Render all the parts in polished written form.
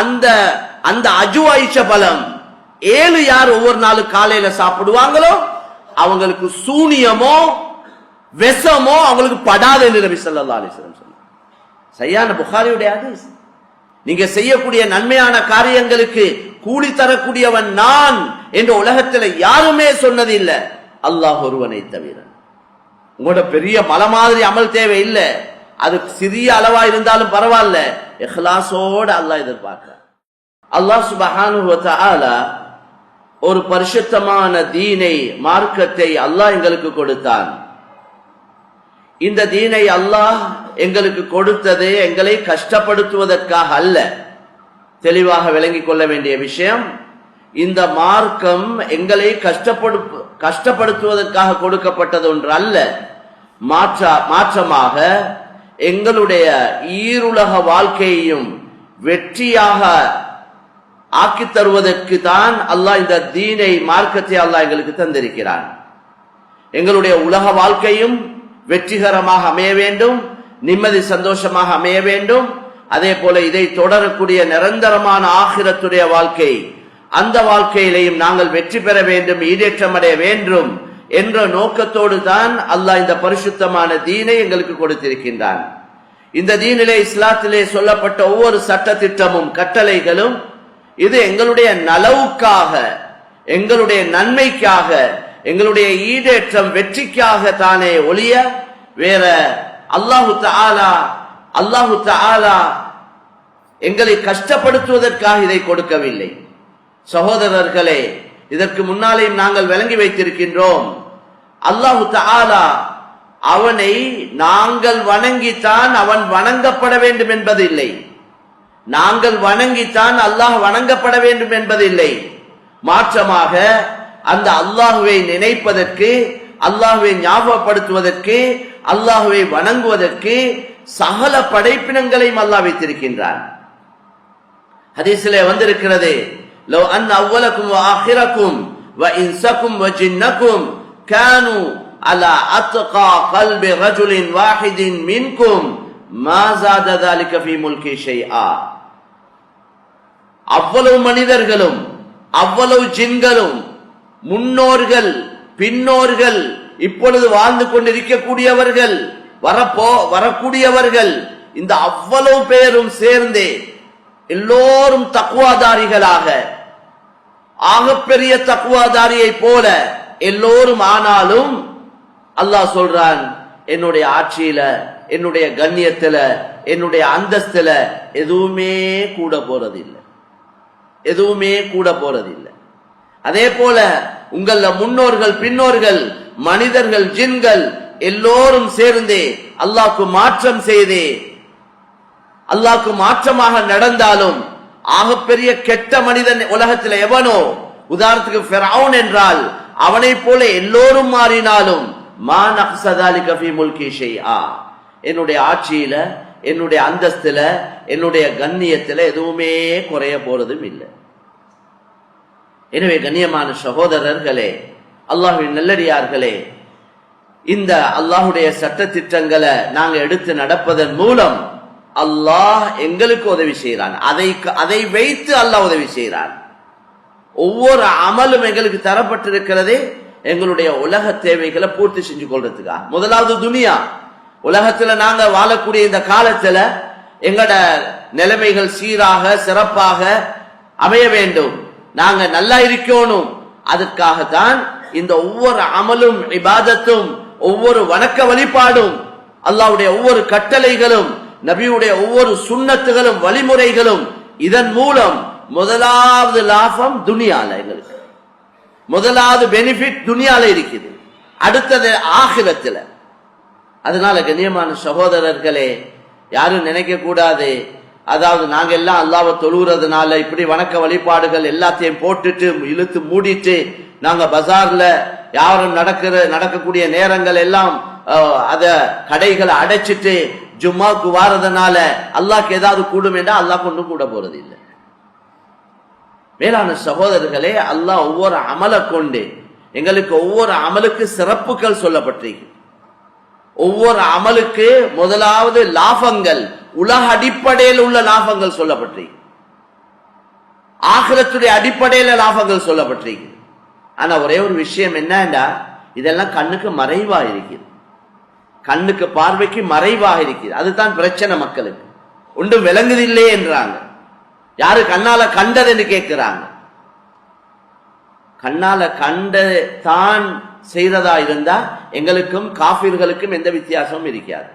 அந்த அந்த அஜுவாயிச்ச பழம் 7 யார் ஒவ்வொரு நாளும் காலையில சாப்பிடுவாங்களோ அவங்களுக்கு சூனியமோ விஷமோ அவங்களுக்கு படாத நபி ஸல்லல்லாஹு அலைஹி வஸல்லம் சொன்னார். சரியான புகாரியுடைய ஹதீஸ். நீங்க செய்யக்கூடிய நன்மையான காரியங்களுக்கு கூலி தரக்கூடியவன் நான் என்று உலகத்தில் யாருமே சொன்னது இல்லை, அல்லாஹ் ஒருவனை தவிர. உங்களோட பெரிய மலை மாதிரி அமல் தேவை இல்லை, அது சிறிய அளவா இருந்தாலும் பரவாயில்ல, இஹ்லாஸோட அல்லாஹ் எதிர்பார்க்கிறார். அல்லாஹ் சுப்ஹானஹு வ தஆலா ஒரு பரிசுத்தமான தீனை மார்க்கத்தை அல்லாஹ் எங்களுக்கு கொடுத்தான். இந்த தீனை அல்லாஹ் எங்களுக்கு கொடுத்தது எங்களை கஷ்டப்படுத்துவதற்காக அல்ல. தெளிவாக விளங்கிக் கொள்ள வேண்டிய விஷயம், இந்த மார்க்கம் எங்களை கஷ்டப்படுத்துவதற்காக கொடுக்கப்பட்டது ஒன்று அல்ல. மாற்றமாக எங்களுடைய ஈருலக வாழ்க்கையையும் வெற்றியாக ஆக்கி தருவதற்கு தான் அல்லாஹ் இந்த தீனை மார்க்கத்தை அல்லாஹ் எங்களுக்கு தந்திருக்கிறான். எங்களுடைய உலக வாழ்க்கையும் வெற்றிகரமாக அமைய வேண்டும், நிம்மதி சந்தோஷமாக அமைய வேண்டும். அதே போல இதை தொடரக்கூடிய நிரந்தரமான ஆகிரத்துடைய வாழ்க்கை, அந்த வாழ்க்கையிலையும் நாங்கள் வெற்றி பெற வேண்டும், ஈடேற்றம் அடைய வேண்டும் என்ற நோக்கத்தோடு தான் அல்லாஹ் இந்த பரிசுத்தமான தீனை எங்களுக்கு கொடுத்திருக்கின்றான். இந்த தீனிலே இஸ்லாத்திலே சொல்லப்பட்ட ஒவ்வொரு சட்ட திட்டமும் கட்டளைகளும் இது எங்களுடைய நலவுக்காக, எங்களுடைய நன்மைக்காக, எங்களுடைய ஈடேற்றம் வெற்றிக்காக தானே ஒழிய வேற அல்லாஹு தஆலா எங்களை கஷ்டப்படுத்துவதற்காக இதை கொடுக்கவில்லை. சகோதரர்களே, இதற்கு முன்னாலேயும் நாங்கள் விளங்கி வைத்திருக்கின்றோம், அல்லாஹு தஆலா அவனை நாங்கள் வணங்கித்தான் அவன் வணங்கப்பட வேண்டும் என்பதில்லை, நாங்கள் வணங்கித்தான் அல்லாஹ் வணங்கப்பட வேண்டும் என்பதில்லை. மாற்றமாக அந்த அல்லாஹுவை நினைப்பதற்கு, அல்லாஹுவை ஞாபகப்படுத்துவதற்கு, அல்லாஹுவை வணங்குவதற்கு சகல படைப்பினங்களையும் அல்லாஹ் வைத்திருக்கின்றான். ஹதீஸிலே வந்திருக்கிறது, லோ அன் அவ்வலக்கும் வ ஆகிரக்கும் வ இன்சக்கும் வ ஜின்னக்கும் கானு அலா அத்கா கல்பி ரஜுலின் வாஹிதின் மின்கும் மா ஸாத ذلك ஃபீ முல்கி ஷைஆ. அவ்வளவு மனிதர்களும் அவ்வளவு ஜின்களும், முன்னோர்கள் பின்னோர்கள், இப்பொழுது வாழ்ந்து கொண்டிருக்கக்கூடியவர்கள், வரக்கூடியவர்கள், இந்த அவ்வளவு பேரும் சேர்ந்தே எல்லோரும் தக்வாதாரிகளாக, ஆகப்பெரிய தக்வாதாரியை போல எல்லோரும் ஆனாலும் அல்லாஹ் சொல்றான், என்னுடைய ஆட்சியில, என்னுடைய கண்ணியத்துல, என்னுடைய அந்தஸ்துல எதுவுமே கூட போறதில்லை, எதுவுமே கூட போறதில்லை. அதே போல உங்கள முன்னோர்கள் பின்னோர்கள், மனிதர்கள் ஜின்கள் எல்லோரும் சேர்ந்தே அல்லாஹ்க்கு மாற்றம் செய்தே, அல்லாஹ்க்கு மாற்றமாக நடந்தாலும், ஆகப்பெரிய கெட்ட மனிதன் உலகத்தில் எவனோ, உதாரணத்துக்கு ஃபிரௌன் என்றால் அவனை போல எல்லோரும் மாறினாலும் மா நக்ஸ ذلك ஃபீ முல்கி ஷைஆ, என்னுடைய ஆட்சியில, என்னுடைய அந்தஸ்துல, என்னுடைய கண்ணியத்துல எதுவுமே குறைய போறதும் இல்லை. எனவே கண்ணியமான சகோதரர்களே, அல்லாஹ்வின் நல்லடியார்களே, இந்த அல்லாஹுடைய சட்ட திட்டங்களை நாங்க எடுத்து நடப்பதன் மூலம் அல்லாஹ் எங்களுக்கு உதவி செய்யறான். அதை வைத்து அல்லாஹ் உதவி செய்யறான். ஒவ்வொரு அமலும் எங்களுக்கு தரப்பட்டிருக்கிறது எங்களுடைய உலக தேவைகளை பூர்த்தி செஞ்சு கொள்றதுக்காக. முதலாவது துனியா, உலகத்துல நாங்க வாழக்கூடிய இந்த காலத்துல எங்கட நிலைமைகள் சீராக சிறப்பாக அமைய வேண்டும், நாங்க நல்லா இருக்கணும். அதற்காகத்தான் இந்த ஒவ்வொரு அமலும் இபாதத்தும், ஒவ்வொரு வணக்க வழிபாடும், அல்லாஹ்வுடைய ஒவ்வொரு கட்டளைகளும், நபியுடைய ஒவ்வொரு சுன்னத்துகளும் வழிமுறைகளும், இதன் மூலம் முதலாவது லாபம் துனியால, எங்களுக்கு முதலாவது பெனிஃபிட் துனியால இருக்குது, அடுத்தது ஆகிரத்துல. அதனால கண்ணியமான சகோதரர்களே, யாரும் நினைக்க கூடாது, அதாவது நாங்க எல்லாம் அல்லாஹ்வை தொழுகிறதுனால இப்படி வணக்க வழிபாடுகள் எல்லாத்தையும் போட்டுட்டு இழுத்து மூடிட்டு நாங்க பஜார்ல யாரும் நடக்கக்கூடிய நேரங்கள் எல்லாம் அத கடைகளை அடைச்சிட்டு ஜும்மாவுக்கு வாரதுனால அல்லாஹ்க்கு ஏதாவது கூடும் என்றால் அல்லாஹ் ஒன்றும் கூட போறது இல்லை. மேலான சகோதரர்களே, அல்லாஹ் ஒவ்வொரு அமலை கொண்டு எங்களுக்கு ஒவ்வொரு அமலுக்கு சிறப்புகள் சொல்லப்பட்டிருக்கு. ஒவ்வொரு அமலுக்கு முதலாவது லாபங்கள், உலக அடிப்படையில் உள்ள லாபங்கள் சொல்லப்பட்டிருக்கு. ஆகிரத்துடைய அடிப்படையில லாபங்கள் சொல்லப்பட்டிருக்கு. ஆனா ஒரே ஒரு விஷயம் என்னன்னா, இதெல்லாம் கண்ணுக்கு மறைவா இருக்குது, கண்ணுக்கு பார்வைக்கு மறைவாக இருக்குது. அதுதான் பிரச்சனை. மக்களுக்கு ஒன்றும் விளங்குதில்லை என்றாங்க. யாரு கண்ணால கண்டதுன்னு கேட்கிறாங்க. கண்ணால கண்ட தான் செய்யறதா இருந்தா எங்களுக்கும் காஃபிர்களுக்கும் எந்த வித்தியாசமும் இருக்காது.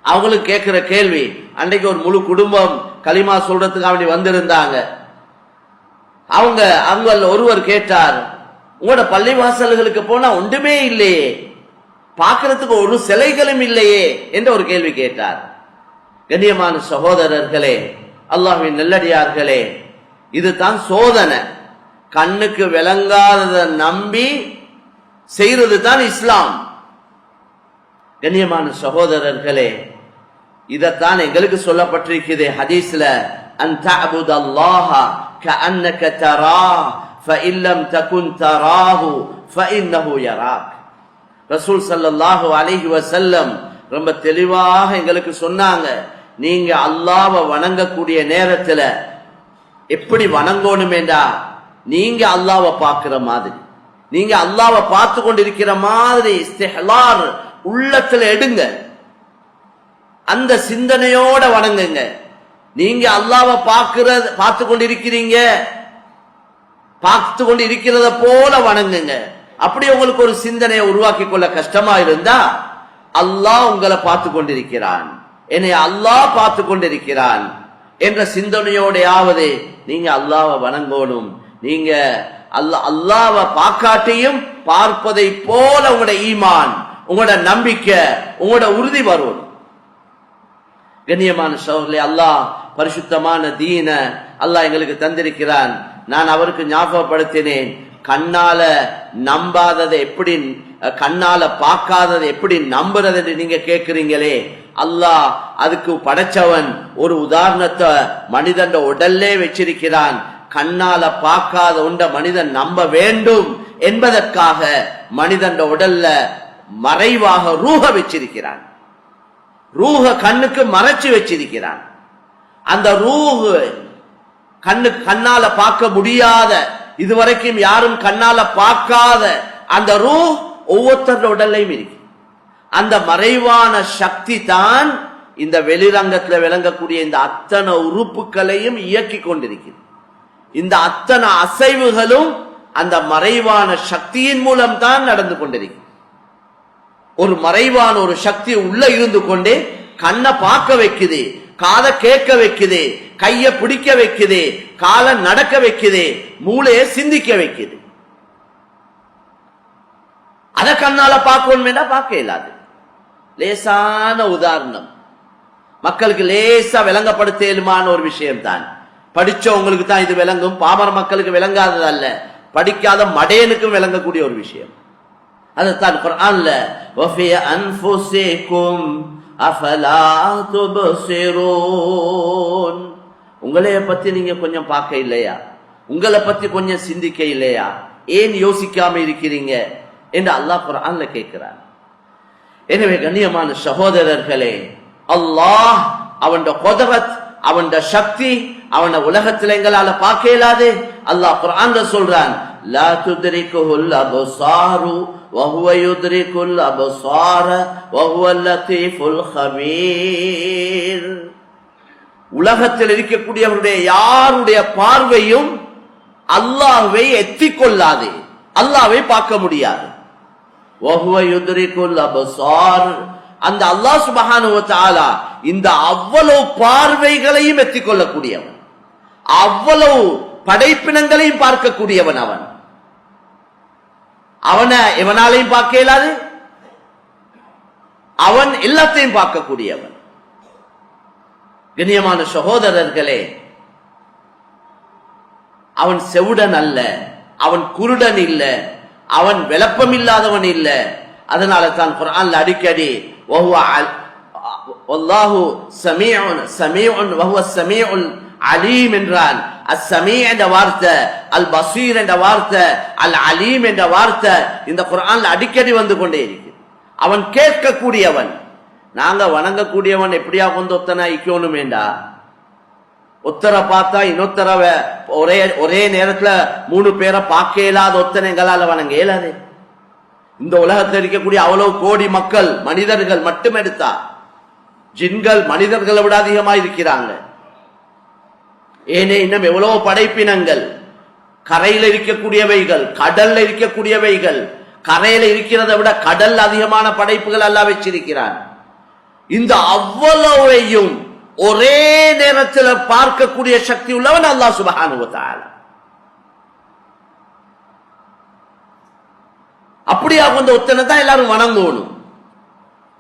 அவங்களுக்கு கேட்கிற கேள்வி, அன்றைக்கு ஒரு முழு குடும்பம் களிமா சொல்றதுக்கு அப்படி வந்திருந்தாங்க. அவங்க ஒருவர் கேட்டார், உங்களோட பள்ளிவாசல்களுக்கு போனா ஒன்றுமே இல்லையே, பார்க்கறதுக்கு ஒரு சிலைகளும் இல்லையே என்ற ஒரு கேள்வி கேட்டார். கண்ணியமான சகோதரர்களே, அல்லாஹ்வின் நல்லடியார்களே, இதுதான் சோதனை. கண்ணுக்கு விளங்காததை நம்பி செய்யறது தான் இஸ்லாம். கண்ணியமான சகோதரர்களே, இதத்தான் எங்களுக்கு சொல்லப்பட்டிருக்கிறது ஹதீஸ்ல, அன் தஅபுதல்லாஹ கஅன்னக தராஹ் ஃபஇன் லம் தகுன் தராஹு ஃபஇன்னஹு யராக். ரசூல் ஸல்லல்லாஹு அலைஹி வஸல்லம் ரொம்ப தெளிவாக எங்களுக்கு சொன்னாங்க, நீங்க அல்லாஹ்வை வணங்கக்கூடிய நேரத்துல எப்படி வணங்கணும் என்றா, நீங்க அல்லாஹ்வை பார்க்கிற மாதிரி, நீங்க அல்லாஹ்வை பார்த்து கொண்டிருக்கிற மாதிரி இஸ்திஹ்லார் உள்ளத்துல எடுங்க, அந்த சிந்தனையோட வணங்குங்க. நீங்க அல்லாஹ்வை பார்த்து கொண்டிருக்கிறீங்க, பார்த்து கொண்டு இருக்கிறத போல வணங்குங்க. அப்படி உங்களுக்கு ஒரு சிந்தனையை உருவாக்கி கொள்ள கஷ்டமா இருந்தா, அல்லாஹ் உங்களை பார்த்து கொண்டிருக்கிறான், என்னை அல்லாஹ் பார்த்து கொண்டிருக்கிறான் என்ற சிந்தனையோடையாவது நீங்க அல்லாஹ்வை வணங்கணும். நீங்க அல்லாஹ்வை பார்க்காட்டியும் பார்ப்பதை போல உங்களோட ஈமான், உங்களோட நம்பிக்கை, உங்களோட உறுதி வரும். கண்ணியமான சகோதரர்களே, அல்லாஹ் பரிசுத்தமான தீன அல்லாஹ் எங்களுக்கு தந்திருக்கிறான். நான் அவருக்கு ஞாபகப்படுத்தினேன், கண்ணால நம்பாததை எப்படி, கண்ணால பார்க்காததை எப்படி நம்புறது என்று நீங்க கேட்கிறீங்களே, அல்லாஹ் அதுக்கு படைச்சவன் ஒரு உதாரணத்தை மனிதன் உடல்லே வச்சிருக்கிறான். கண்ணால பார்க்காத உண்ட மனிதன் நம்ப வேண்டும் என்பதற்காக மனிதன் உடல்ல மறைவாக ரூஹ வச்சிருக்கிறான். ரூஹ கண்ணுக்கு மறைச்சு வச்சிருக்கிறான். அந்த ரூஹ் கண்ணால பார்க்க முடியாத, இதுவரைக்கும் யாரும் கண்ணால பார்க்காத அந்த ரூஹ் ஒவ்வொருத்தருடைய உடல்லையும் இருக்கு. அந்த மறைவான சக்தி தான் இந்த வெளிரங்கத்தில் விளங்கக்கூடிய இந்த அத்தனை உறுப்புகளையும் இயக்கி கொண்டிருக்கிறது. இந்த அத்தனை அசைவுகளும் அந்த மறைவான சக்தியின் மூலம் தான் நடந்து கொண்டிருக்கு. ஒரு மறைவான ஒரு சக்தி உள்ள இருந்து கொண்டே கண்ணை பார்க்க வைக்குது, காதை கேட்க வைக்குது, கைய பிடிக்க வைக்குது, காலை நடக்க வைக்குது, மூளையை சிந்திக்க வைக்குது. அத கண்ணால பார்க்கணும் பார்க்க இயலாது. லேசான உதாரணம், மக்களுக்கு லேசா விளங்கப்படுத்தலுமான ஒரு விஷயம் தான். படிச்சவங்களுக்கு தான் இது விளங்கும், பாமர மக்களுக்கு விளங்காதது அல்ல, படிக்காத மடையனுக்கும் விளங்கக்கூடிய ஒரு விஷயம். அதுதான் குர்ஆன்ல வஃபி அன்ஃபுஸிகும் அஃபலா துப்ஸிரூன், உங்களைய பத்தி நீங்க கொஞ்சம் பார்க்க இல்லையா, உங்களை பத்தி கொஞ்சம் சிந்திக்க இல்லையா, ஏன் யோசிக்காம இருக்கிறீங்க என்று அல்லாஹ் குர்ஆன்ல கேட்கிறார். எனவே கண்ணியமான சகோதரர்களே, அல்லாஹ் அவன் குத்ரத், அவன் சக்தி, அவன உலகத்தில் எங்களால பார்க்க இயலாது. அல்லாஹ் குர்ஆன்ல சொல்றான், லா துத்ரிகுல் அப்சாரு வஹுவ யுத்ரிகுல் அப்சார வஹுவல் லத்தீஃபுல் கபீர். உலகத்தில் இருக்கக்கூடியவருடைய யாருடைய பார்வையும் அல்லாஹ்வை எத்திக் கொள்ளாது, அல்லாஹ்வை பார்க்க முடியாது. வஹுவ யுத்ரிகுல் அப்சார், அந்த அல்லாஹ் சுப்ஹானஹு வ தஆலா இந்த அவ்வளவு பார்வைகளையும் எத்திக் கொள்ளக்கூடியவன், அவ்வளவு படைப்பினங்களையும் பார்க்கக்கூடியவன். அவனை எவனாலையும் பார்க்க இயலாது, அவன் எல்லாத்தையும் பார்க்கக்கூடியவன். கண்ணியமான சகோதரர்களே, அவன் செவுடன் அல்ல, அவன் குருடன் இல்ல, அவன் விளப்பம் இல்லாதவன் இல்ல. அதனால தான் குர்ஆன்ல அடிக்கடி வல்லாஹு ஸமீஉன் ஸமீஉன் வஹுவ ஸமீஉல் அலீம் என்றான். அஸ்ஸமீ என்ற வார்த்தை, அல் பஸீர் என்ற வார்த்தை, அல் அலீம் என்ற வார்த்தை இந்த குர்ஆன்ல அடிக்கடி வந்து கொண்டே இருக்கு. அவன் கேட்கக்கூடியவன். நாங்க வணங்கக்கூடியவன் எப்படியா கொண்டு ஒத்தனா இக்கணும் வேண்டா, ஒத்தரை பார்த்தா இன்னொத்தர ஒரே நேரத்துல 3 பேரை பார்க்க இயலாத ஒத்தனை எங்களால வணங்க இயலாது. இந்த உலகத்தில் இருக்கக்கூடிய அவ்வளவு கோடி மக்கள் மனிதர்கள் மட்டும் எடுத்தா ஜின்கள் மனிதர்களை விட அதிகமா இருக்கிறாங்க. ஏனே இன்னும் எவ்வளவு படைப்பினங்கள், கரையில இருக்கக்கூடியவைகள், கடல்ல இருக்கக்கூடியவைகள், கரையில இருக்கிறத விட கடல் அதிகமான படைப்புகள் எல்லாம் வச்சிருக்கிறான். இந்த அவ்வளவையும் ஒரே நேரத்தில் பார்க்கக்கூடிய சக்தி உள்ளவன் அல்லாஹ் சுப்ஹானஹு வ தஆலா. அப்படியா கொண்ட ஒத்தனை தான் எல்லாரும் வணங்கணும்.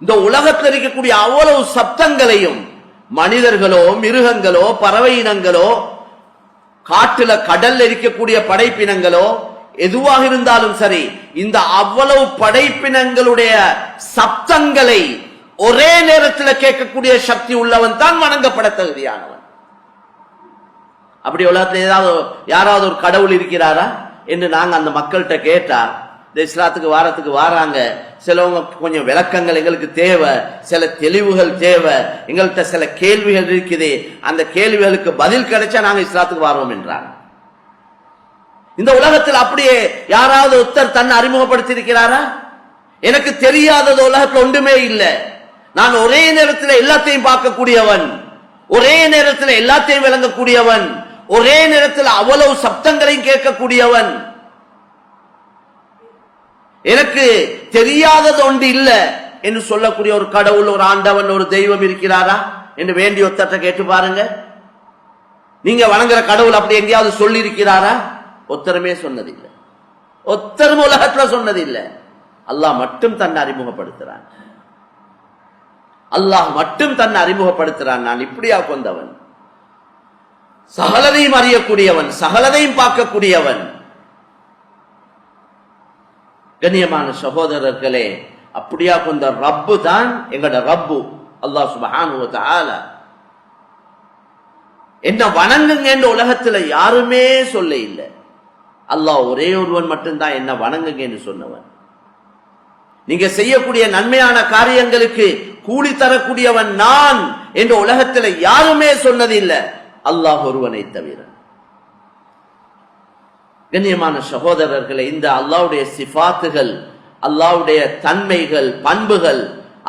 இந்த உலகத்தில் இருக்கக்கூடிய அவ்வளவு சப்தங்களையும் மனிதர்களோ மிருகங்களோ பறவை இனங்களோ காட்டுல கடல்ல இருக்கக்கூடிய படைப்பினங்களோ எதுவாக இருந்தாலும் சரி, இந்த அவ்வளவு படைப்பினங்களுடைய சப்தங்களை ஒரே நேரத்தில் கேட்கக்கூடிய சக்தி உள்ளவன் தான் வணங்கப்பட தகுதியானவன். அப்படி உலகத்தில் யாராவது ஒரு கடவுள் இருக்கிறாரா என்று நாங்க அந்த மக்கள்கிட்ட கேட்டா, இந்த இஸ்லாத்துக்கு வாரத்துக்கு வாராங்க, சிலவங்க கொஞ்சம் விளக்கங்கள் எங்களுக்கு தேவை, சில தெளிவுகள் தேவை, எங்கள்கிட்ட சில கேள்விகள் இருக்குது, அந்த கேள்விகளுக்கு பதில் கிடைச்சா நாங்க இஸ்லாத்துக்கு வாரோம் என்றாங்க. இந்த உலகத்தில் அப்படியே யாராவது ஒருத்தர் தன்னை அறிமுகப்படுத்தி இருக்கிறாரா? எனக்கு தெரியாதது உலகத்தில் ஒன்றுமே இல்லை. நான் ஒரே நேரத்தில் எல்லாத்தையும் பார்க்கக்கூடியவன், ஒரே நேரத்தில் எல்லாத்தையும் விளங்கக்கூடியவன், ஒரே நேரத்தில் அவ்வளவு சப்தங்களையும் கேட்கக்கூடியவன். எனக்கு தெரியாதது ஒன்று இல்லை என்று சொல்லக்கூடிய ஒரு கடவுள், ஒரு ஆண்டவன், ஒரு தெய்வம் இருக்கிறாரா என்று வேண்டிய ஒத்தட்ட கேட்டு பாருங்க. நீங்க வணங்குற கடவுள் அப்படி எங்கேயாவது சொல்லி இருக்கிறாரா? ஒத்தருமே சொன்னதில்லை. ஒத்தரும் உலகத்துல சொன்னதில்லை. அல்லாஹ் மட்டும் தன்னை அறிமுகப்படுத்துறான். அல்லாஹ் மட்டும் தன்னை அறிமுகப்படுத்துறான். நான் இப்படியா கொண்டவன், சகலதையும் அறியக்கூடியவன், சகலதையும் பார்க்கக்கூடியவன். கண்ணியமான சகோதரர்களே, அப்படியா கொண்ட ரப்பு தான் எங்கட ரப்பு அல்லாஹ் சுப்ஹானஹு வ தஆலா. என்ன வணங்குங்க என்று உலகத்துல யாருமே சொல்ல இல்லை. அல்லாஹ் ஒரே ஒருவன் மட்டும்தான் என்ன வணங்குங்க என்று சொன்னவன். நீங்க செய்யக்கூடிய நன்மையான காரியங்களுக்கு கூலி தரக்கூடியவன் நான் என்று உலகத்தில் யாருமே சொன்னதில்லை, அல்லாஹ் ஒருவனை தவிர. கண்ணியமான சகோதரர்களை, இந்த அல்லாஹ்வுடைய சிஃபாத்துகள், அல்லாஹ்வுடைய தன்மைகள், பண்புகள்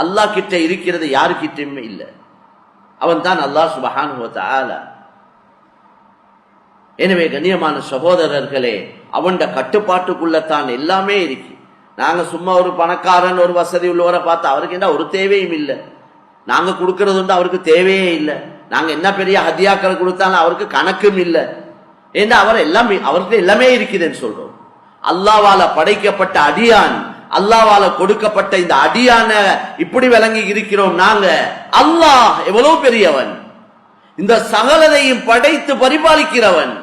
அல்லாஹ் கிட்ட இருக்கிறது யாருக்கிட்டையுமே இல்லை. அவன் தான் அல்லாஹ் சுப்ஹானஹு வ தஆலா. எனவே கண்ணியமான சகோதரர்களே, அவன் கட்டுப்பாட்டுக்குள்ளத்தான் எல்லாமே இருக்கு. நாங்க சும்மா ஒரு பணக்காரன், ஒரு வசதி உள்ளவரை பார்த்து அவருக்கு என்ன ஒரு தேவையும் இல்லை, நாங்க கொடுக்கறது உண்டு அவருக்கு தேவையே இல்லை, நாங்க என்ன பெரிய ஹதியாக்கள் கொடுத்தாலும் அவருக்கு கணக்கும் இல்லை என்று அவர் எல்லாமே அவருக்கு எல்லாமே இருக்குதுன்னு சொல்றோம். அல்லாஹ்வால படைக்கப்பட்ட அடியான், அல்லாஹ்வால கொடுக்கப்பட்ட இந்த அடியான இப்படி விளங்கி இருக்கிறோம் நாங்க. அல்லாஹ் எவ்வளவு பெரியவன், இந்த சகலதையும் படைத்து பரிபாலிக்கிறவன்,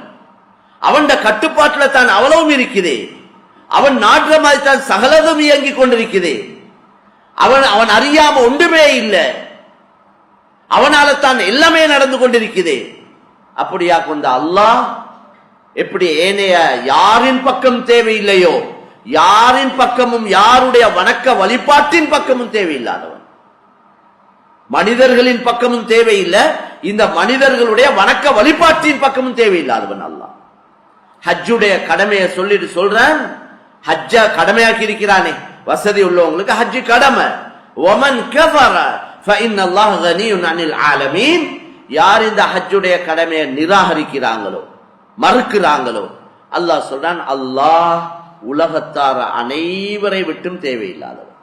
அவன் கட்டுப்பாட்டுல தான் அவ்வளவும் இருக்குது. அவன் நாட்டுற மாதிரி தான் சகலதும் இயங்கி கொண்டிருக்குது. அவன் அறியாம ஒன்றுமே இல்லை, அவனால தான் எல்லாமே நடந்து கொண்டிருக்குது. அப்படியா கொண்ட அல்லாஹ் எப்படி ஏனைய யாரின் பக்கம் தேவையில்லையோ, யாரின் பக்கமும் யாருடைய வணக்க வழிபாட்டின் பக்கமும் தேவையில்லாதவன், மனிதர்களின் பக்கமும் தேவையில்லை, இந்த மனிதர்களுடைய வணக்க வழிபாட்டின் பக்கமும் தேவையில்லாதவன் அல்லாஹ். ஹஜ்ஜுடைய கடமையை சொல்லிட்டு சொல்றேன், ஹஜ்ஜ கடமையாக்கி இருக்கிறானே, வசதி உள்ளவங்களுக்கு ஹஜ்ஜு கடமை. வமன் கஃபர ஃபஇன்னல்லாஹ கனியுன் அனில் ஆலமீன். யார் இந்த ஹஜ்ஜுடைய கடமையை நிராகரிக்கிறாங்களோ, மறுக்கிறாங்களோ, அல்லாஹ் சொல்றான், அல்லாஹ் உலகத்தார அனைவரை விட்டும் தேவையில்லாதவன்.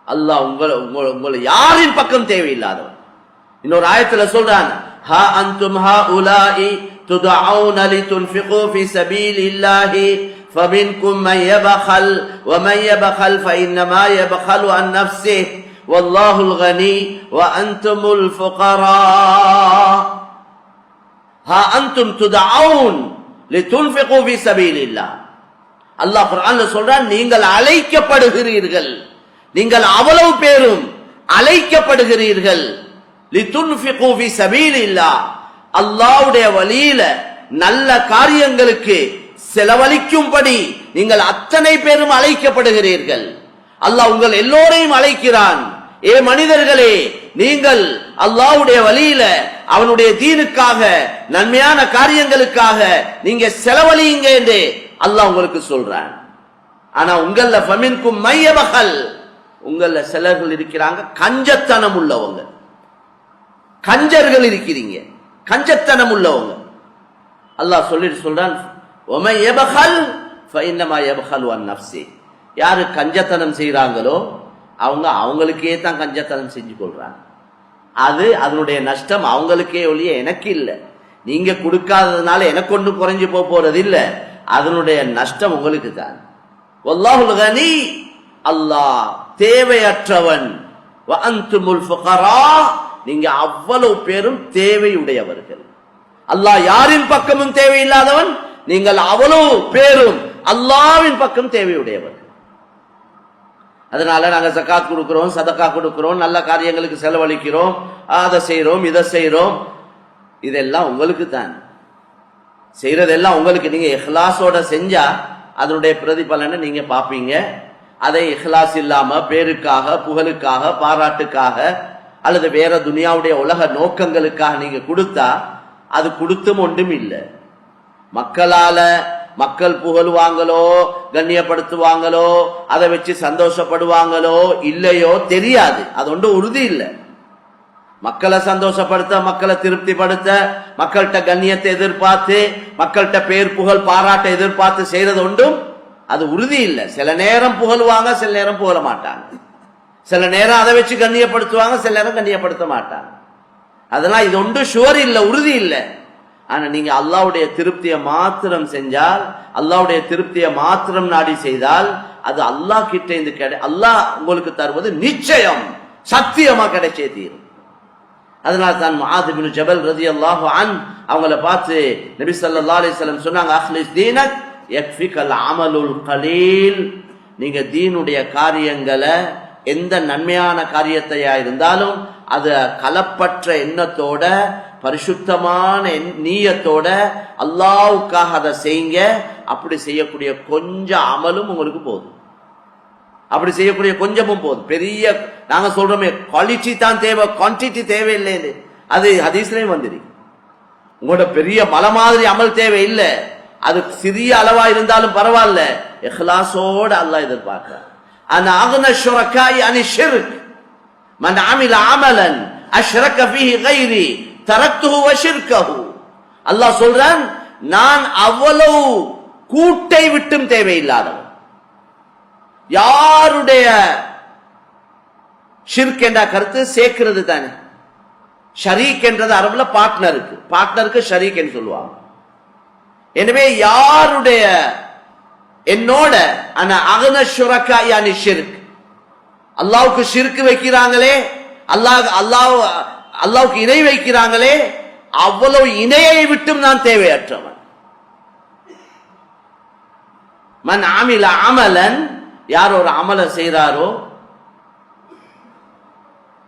அல்லாஹ் உங்களை யாரின் பக்கம் தேவையில்லாதவன். இன்னொரு ஆயத்துல சொல்றான், ஹா அன்தும் ஹாஉலாஇ துதஊன லிதுன்ஃபிகு ஃபீ சபீலில்லாஹி فمنكم من يبخل ومن يبخل فإنما يبخل عن نفسه والله الغني وأنتم الفقراء ها أنتم تدعون لتنفقوا في سبيل الله. அல்லாஹ் குர்ஆன்ல சொல்றான், நீங்கள் அழைக்கப்படுகிறீர்கள், நீங்கள் அவ்வளவு பேரும் அழைக்கப்படுகிறீர்கள். லிதுன்ஃபிகு ஃபீ சபீலில்லாஹ், அல்லாஹ்வுடைய வழியில நல்ல காரியங்களுக்கு செலவழிக்கும்படி நீங்கள் அத்தனை பேரும் அழைக்கப்படுகிறீர்கள். அல்லாஹ் உங்கள் எல்லோரையும் அழைக்கிறான். ஏ மனிதர்களே, நீங்கள் அல்லாஹ்வுடைய வழியில அவனுடைய தீனுக்காக நன்மையான காரியங்களுக்காக நீங்க செலவழியுங்க என்று அல்லாஹ் உங்களுக்கு சொல்றான். ஆனா உங்கள ஃபமின்கும் மையபகல், உங்கள சிலர்கள் இருக்கிறாங்க கஞ்சத்தனம் உள்ளவங்க, கஞ்சர்கள் இருக்கிறீங்க, கஞ்சத்தனம் உள்ளவங்க. அல்லாஹ் சொல்றான், ஒமை யபகல் ஃபஇன்னமா யபகலு அன் நஃப்ஸி. யாரு கஞ்சத்தனம் செய்யறாங்களோ அவங்க அவங்களுக்கே தான் கஞ்சத்தனம் செஞ்சு கொள்றாங்க. அது அதனுடைய நஷ்டம் அவங்களுக்கே ஒழிய எனக்கு இல்லை. நீங்க கொடுக்காததுனால எனக்கு ஒண்ணு குறைஞ்சு போறது இல்லை, அதனுடைய நஷ்டம் உங்களுக்கு தான். வல்லாஹுல் கனி, அல்லாஹ் தேவையற்றவன். வ அன்துமுல் ஃபுகரா, நீங்க அவ்வளவு பேரும் தேவையுடையவர்கள். அல்லாஹ் யாரின் பக்கமும் தேவையில்லாதவன், நீங்கள் அவ்வளவு பேரும் அல்லாஹ்வின் பக்கம் தேவையுடையவர்கள். அதனால நாங்க ஜகாத் கொடுக்கிறோம், சதகா கொடுக்கிறோம், நல்ல காரியங்களுக்கு செலவழிக்கிறோம், அதை செய்யறோம், இதை செய்யறோம். இதெல்லாம் உங்களுக்கு தான், செய்யறதெல்லாம் உங்களுக்கு. நீங்க இஹ்லாஸோட செஞ்சா அதனுடைய பிரதிபலனை நீங்க பாப்பீங்க. அதை இஹ்லாஸ் இல்லாம பேருக்காக, புகழுக்காக, பாராட்டுக்காக அல்லது வேற துனியாவுடைய உலக நோக்கங்களுக்காக நீங்க கொடுத்தா அது கொடுத்தும் ஒன்றும் இல்லை. மக்களால மக்கள் புகழுவாங்களோ கண்ணியப்படுத்துவாங்களோ அதை வச்சு சந்தோஷப்படுவாங்களோ இல்லையோ தெரியாது, அது ஒன்றும் உறுதி இல்லை. மக்களை சந்தோஷப்படுத்த, மக்களை திருப்திப்படுத்த, மக்கள்கிட்ட கண்ணியத்தை எதிர்பார்த்து, மக்கள்கிட்ட பேர் புகழ் பாராட்ட எதிர்பார்த்து செய்யறது ஒன்றும் அது உறுதி இல்லை. சில நேரம் புகழுவாங்க, சில நேரம் புகழ மாட்டாங்க. சில நேரம் அதை வச்சு கண்ணியப்படுத்துவாங்க, சில நேரம் கண்ணியப்படுத்த மாட்டாங்க. அதெல்லாம் இது ஒன்றும் ஷுவர் இல்லை, உறுதி இல்லை. ஆனா நீங்க அல்லாஹ்வுடைய திருப்தியை மாத்திரம் செஞ்சால், அல்லாஹ்வுடைய திருப்தியை மாத்திரம் நாடி செய்தால் அது அல்லாஹ் கிட்ட இருந்து அல்லாஹ் உங்களுக்கு தருவது நிச்சயம் சத்தியமா கிடைச்சே தீரும். அதனால தான் முஆத் இப்னு ஜபல் ரலியல்லாஹு அன்ஹு அவங்கள பார்த்து நபி ஸல்லல்லாஹு அலைஹி வஸல்லம் சொன்னாங்க, அக்லிஸ் தீனக் யக்ஃபிகல் அமலுல் கலீல். நீங்க தீனுடைய காரியங்களை, எந்த நன்மையான காரியத்தையா இருந்தாலும் அது கலப்பற்ற எண்ணத்தோட, பரிசுத்தமான நீயத்தோட அல்லாஹ்வுக்காக அதை செய்யுங்க. அப்படி செய்யக்கூடிய கொஞ்சம் அமலும் உங்களுக்கு போதும். அப்படி செய்யக்கூடிய கொஞ்சமும் போதும். பெரிய நாங்க சொல்றோமே குவாலிட்டி தான் தேவை, குவான்டிட்டி தேவையில்லை. அது ஹதீஸ்லயும் வந்துருக்கு. உங்களோட பெரிய மலை மாதிரி அமல் தேவை இல்லை, அது சிறிய அளவா இருந்தாலும் பரவாயில்ல, இஹ்லாஸோட அல்லாஹ் எதிர்பார்க்கிறார். அன அக்ன ஷுரகாஇ அனி ஷிர்க் மன் அமில அமலன் அஷ்ரக ஃபீஹி கைரி தரக்துஹு வ ஷிர்கஹு. அல்லாஹ் சொல்றான், நான் அவ்வளவு கூட்டை விட்டும் தேவையில்லாதவன். யாருடைய ஷிர்க் என்ற கருத்து சேர்க்கிறது தானே. ஷரீக் என்றது அரபுல பார்ட்னருக்கு ஷரீக் என்று சொல்லுவாங்க. எனவே யாருடைய என்னோட ஷிர்க், அல்லாவுக்கு ஷிர்க் வைக்கிறாங்களே, அல்லாவுக்கு இணை வைக்கிறாங்களே, அவ்வளவு இணையை விட்டும் நான் தேவையற்றவன். மன் ஆமில அமலன், யார் ஒரு அமல செய்றாரோ,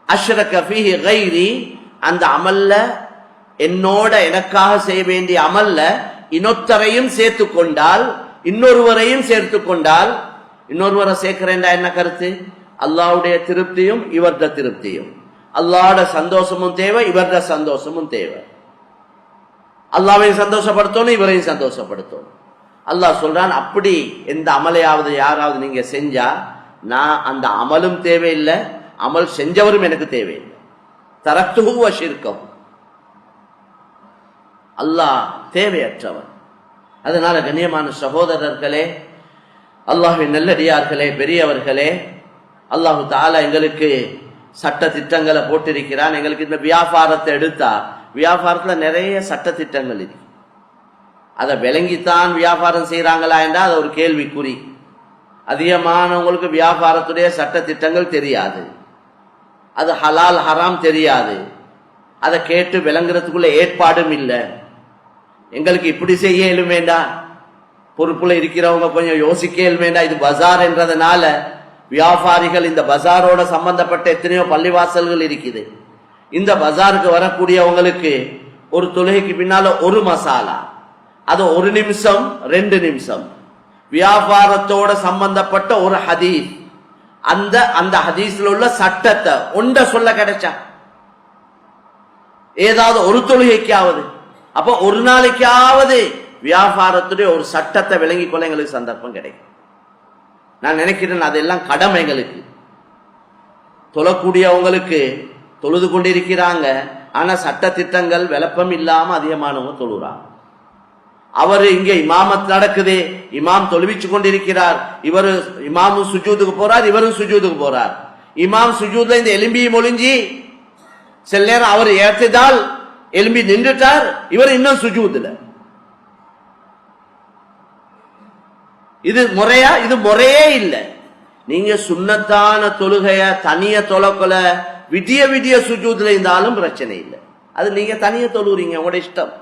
அஷ்ரக ஃபீஹி கைரி, அந்த அமல்ல என்னோட எனக்காக செய்ய வேண்டிய அமல்ல இன்னொருத்தரையும் சேர்த்து கொண்டால், இன்னொருவரையும் சேர்த்து கொண்டால், இன்னொருவரை சேர்க்கிறேன்டா என்ன கருத்து? அல்லாஹ்வுடைய திருப்தியும் இவர்த திருப்தியும், அல்லாஹ்வோட சந்தோஷமும் தேவை, இவர்த சந்தோஷமும் தேவை. அல்லாஹ்வையும் சந்தோஷப்படுத்தணும், இவரையும் சந்தோஷப்படுத்தணும். அல்லாஹ் சொல்றான், அப்படி எந்த அமலையாவது யாராவது நீங்க செஞ்சா நான் அந்த அமலும் தேவையில்லை, அமல் செஞ்சவரும் எனக்கு தேவையில்லை. தரக்துஹு வ ஷிர்கஹு, அல்லாஹ் தேவையற்றவன். அதனால கண்ணியமான சகோதரர்களே, அல்லாஹ்வின் நல்லடியார்களே, பெரியவர்களே, அல்லாஹு தஆலா எங்களுக்கு சட்ட திட்டங்களை போட்டிருக்கிறான். எங்களுக்கு இந்த வியாபாரத்தை எடுத்தா, வியாபாரத்துல நிறைய சட்ட திட்டங்கள் இருக்கு. அதை விளங்கித்தான் வியாபாரம் செய்யறாங்களா என்றால் அது ஒரு கேள்விக்குறி. அதிகமானவங்களுக்கு வியாபாரத்துடைய சட்ட திட்டங்கள் தெரியாது, அது ஹலால் ஹராம் தெரியாது, அதை கேட்டு விளங்குறதுக்குள்ள ஏற்பாடும் இல்லை. எங்களுக்கு இப்படி செய்ய இயலுமேண்டா, பொறுப்புல இருக்கிறவங்க கொஞ்சம் யோசிக்க இயலுமேண்டா. இது பஜார் என்றதுனால வியாபாரிகள், இந்த பஜாரோட சம்பந்தப்பட்ட எத்தனையோ பள்ளிவாசல்கள் இருக்குது. இந்த பஜாருக்கு வரக்கூடியவங்களுக்கு ஒரு தொழுகைக்கு பின்னால ஒரு மசாலா, அது 1 நிமிஷம் 2 நிமிஷம், வியாபாரத்தோட சம்பந்தப்பட்ட ஒரு ஹதீஸ், அந்த அந்த ஹதீஸ்ல உள்ள சட்டத்தை ஒன்ற சொல்ல கிடைச்சா ஏதாவது ஒரு தொழுகைக்காவது, அப்ப ஒரு நாளைக்காவது வியாபாரத்துடைய ஒரு சட்டத்தை விளங்கிக் கொள்ள எங்களுக்கு சந்தர்ப்பம் கிடைக்கும். நான் நினைக்கிறேன் அதெல்லாம் கடமை எங்களுக்கு. தொழக்கூடியவங்களுக்கு தொழுது கொண்டிருக்கிறாங்க, ஆனா சட்ட திட்டங்கள் விளப்பம் இல்லாம அதிகமானவங்க தொழுறாங்க. அவரு இங்க இமாமத் நடக்குது, இமாம் தொழுவிச்சு கொண்டிருக்கிறார், இவரு இமாமும் சுஜூதுக்கு போறார், இவரும் சுஜூதுக்கு போறார். இமாம் சுஜூத்ல இந்த எலும்பியை மொழிஞ்சி சில நேரம் அவர் ஏற்றதால் எலும்பி நின்றுட்டார், இவர் இன்னும் சுஜூதுல. இது முறையா? இது முறையே இல்லை. நீங்க சுன்னத்தான தொழுகைய தனிய தொழக்கொல விடிய விடிய சுஜூதுல இருந்தாலும் பிரச்சனை இல்லை. அது நீங்க தனிய தொழுறீங்க, உங்களோட இஷ்டம்.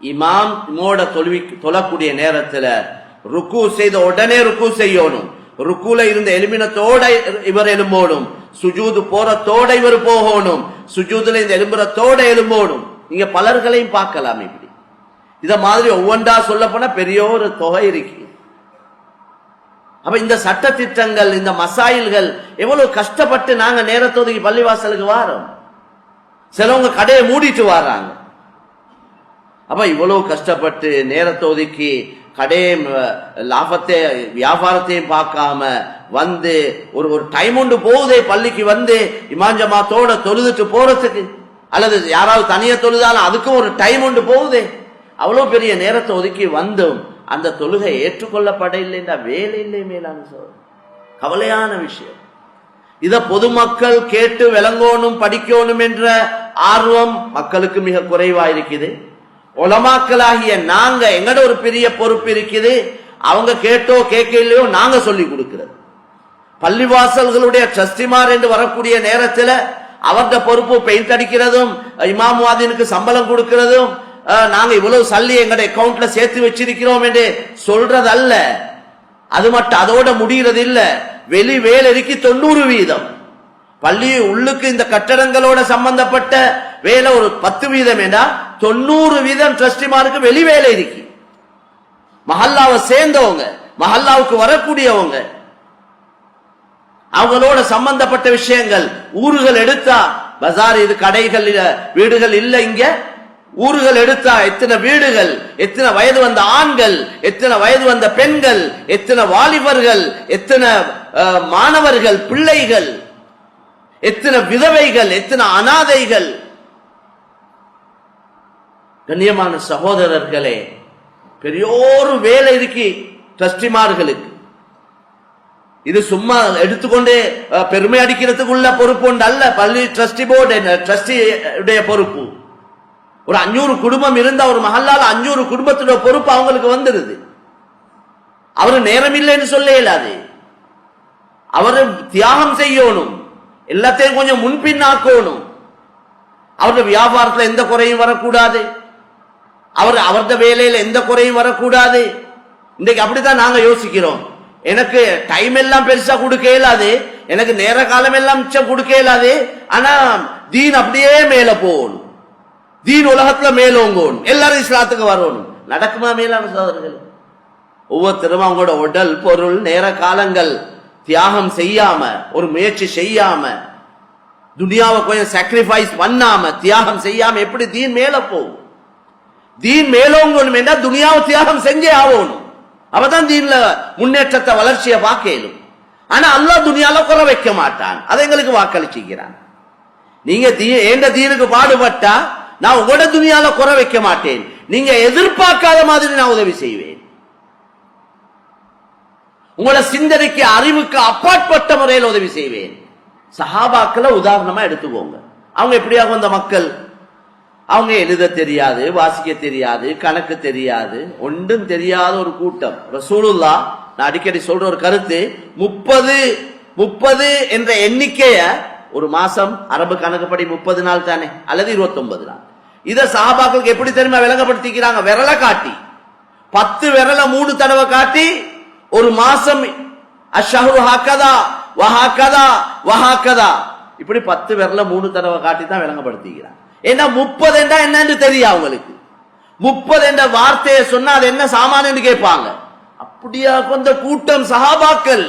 இமாம் மோட தொழக்கூடிய நேரத்துல ருக்கு செய்த உடனே ருக்கு செய்யணும். ருக்குல இருந்த எலும்பினத்தோட இவர் எலும்போடும், சுஜூது போறத்தோட இவர் போகணும், சுஜூதுல இந்த எலும்புறத்தோட எலும்போடும். நீங்க பலர்களையும் பார்க்கலாம் இப்படி. இத மாதிரி ஒவ்வொன்றா சொல்ல போனா பெரிய ஒரு தொகை இருக்கு. அப்ப இந்த சட்ட திட்டங்கள், இந்த மசாயில்கள் எவ்வளவு கஷ்டப்பட்டு நாங்க நேரத்தோதுக்கு பள்ளிவாசலுக்கு வாரோம். சிலவங்க கடையை மூடிட்டு வர்றாங்க. அப்ப இவ்வளவு கஷ்டப்பட்டு நேரத்தோதுக்கு கடையை லாபத்தை வியாபாரத்தையும் பார்க்காம வந்து ஒரு ஒரு டைம் ஒன்று போகுதே பள்ளிக்கு வந்து இமாஞ்சமாத்தோட தொழுதுட்டு போறதுக்கு, அல்லது யாராவது தனியா தொழுதாலும் அதுக்கும் ஒரு டைம் ஒன்று போகுதே. அவ்வளவு பெரிய நேரத்தை ஒதுக்கி வந்தும் அந்த தொழுகை ஏற்றுக்கொள்ளப்பட இல்லைன்னா வேலை இல்லை. மேலான கவலையான விஷயம். இத பொதுமக்கள் கேட்டு விளங்கணும், படிக்கணும் என்ற ஆர்வம் மக்களுக்கு மிக குறைவா இருக்குது. உலமாக்களாகிய நாங்க எங்கட ஒரு பெரிய பொறுப்பு இருக்குது. அவங்க கேட்டோ கேட்க இல்லையோ நாங்க சொல்லி கொடுக்கிறது. பள்ளிவாசல்களுடைய ட்ரஸ்டிமார் என்று வரக்கூடிய நேரத்தில் அவருடைய பொறுப்பு பெயிண்ட் அடிக்கிறதும் இமாம் வாதினுக்கு சம்பளம் கொடுக்கிறதும் நாங்க இவ்வளவு சல்லி எங்கட அக்கவுண்ட்ல சேர்த்து வச்சிருக்கிறோம் என்று சொல்றது அல்ல. அது மட்டும் அதோட முடிகிறது இல்ல. வெளி வேலைக்கு 90%, பள்ளி உள்ளுக்கு இந்த கட்டடங்களோட சம்பந்தப்பட்ட வேலை ஒரு 10% என்றா 90% ட்ரஸ்டிமாருக்கு வெளி வேலை இருக்கு. மஹல்லாவை சேர்ந்தவங்க, மஹல்லாவுக்கு வரக்கூடியவங்க, அவங்களோட சம்பந்தப்பட்ட விஷயங்கள். ஊர்கள் எடுத்தா பஜார், இது கடைகள் வீடுகள் இல்ல. இங்க ஊர்கள் எடுத்தா எத்தனை வீடுகள், எத்தனை வயது வந்த ஆண்கள், எத்தனை வயது வந்த பெண்கள், எத்தனை வாலிபர்கள், எத்தனை மாணவர்கள், பிள்ளைகள், எத்தனை விதவைகள், எத்தனை அனாதைகள். கண்ணியமான சகோதரர்களே, பெரியோரு வேலை இருக்கு ட்ரஸ்டிமார்களுக்கு. இது சும்மா எடுத்துக்கொண்டே பெருமை அடிக்கிறதுக்குள்ள பொறுப்பு ஒன்று அல்ல. பள்ளி ட்ரஸ்டி போர்டு ட்ரஸ்டியுடைய பொறுப்பு. ஒரு 500 குடும்பம் இருந்தா ஒரு மஹல்லால 500 குடும்பத்துடைய பொறுப்பு அவங்களுக்கு வந்துருது. அவரு நேரம் இல்லைன்னு சொல்ல இயலாது. அவரு தியாகம் செய்யணும், எல்லாத்தையும் கொஞ்சம் முன்பின்னாக்கணும். அவருடைய வியாபாரத்துல எந்த குறையும் வரக்கூடாது, அவரது வேலையில எந்த குறையும் வரக்கூடாது. இன்றைக்கு அப்படித்தான் நாங்க யோசிக்கிறோம். எனக்கு டைம் எல்லாம் பெருசா கொடுக்க இயலாது, எனக்கு நேர காலம் எல்லாம் மிச்சம் கொடுக்க இயலாது, ஆனா தீன் அப்படியே மேல போகணும், தீன் உலகத்துல மேலோங்கணும், எல்லாரும் இஸ்லாத்துக்கு வரணும். நடக்குமா மேலான சகோதரர்கள்? ஒவ்வொருத்தரும் அவங்களோட உடல் பொருள் நேர காலங்கள் தியாகம் செய்யாம, ஒரு முயற்சி செய்யாம, துனியாவை கொஞ்சம் சாக்ரிஃபைஸ் பண்ணாம, தியாகம் செய்யாம எப்படி தீன் மேல போகும்? தீன் மேலோங்கணும் என்றா துனியாவை தியாகம் செஞ்சே ஆகணும். அவதான் தீன்ல முன்னேற்றத்தை வளர்ச்சியை பார்க்கலும். ஆனா அல்லாஹ் துனியால குறை வைக்க மாட்டான். அதை எங்களுக்கு வாக்களிச்சுக்கிறான். நீங்க எந்த தீனுக்கு பாடுபட்டா நான் உங்களோட துனியால குறை வைக்க மாட்டேன், நீங்க எதிர்பார்க்காத மாதிரி நான் உதவி செய்வேன். உங்களோட சிந்தனைக்கு அறிவுக்கு அப்பாற்பட்ட முறையில் உதவி செய்வேன். சஹாபாக்களை உதாரணமா எடுத்துக்கோங்க. அவங்க எப்படியாக வந்த மக்கள்? அவங்க எழுத தெரியாது, வாசிக்க தெரியாது, கணக்கு தெரியாது, ஒன்றும் தெரியாத ஒரு கூட்டம். ரசூலுல்லாஹ், நான் அடிக்கடி சொல்ற ஒரு கருத்து, 30 என்ற எண்ணிக்கைய ஒரு மாசம் அரபு கணக்குப்படி 30 நாள் தானே, அல்லது 29 நாள். இத சஹாபாக்களுக்கு எப்படி தெரியுமா விளங்கப்படுத்திக்கிறாங்க? விரல காட்டி, 10 விரல 3 தடவை காட்டி ஒரு மாசம் அஷ்ஹரு ஹக்கதா வஹக்கதா வஹக்கதா, இப்படி 10 விரல 3 தடவை காட்டி தான் விளங்கப்படுத்திக்கிறாங்க. ஏன்னா 30 என்றா என்னன்னு தெரியும் அவங்களுக்கு. 30 என்ற வார்த்தையை சொன்னா அது என்ன சாமான் என்று கேட்பாங்க. அப்படியா கொஞ்ச கூட்டம் சஹாபாக்கள்.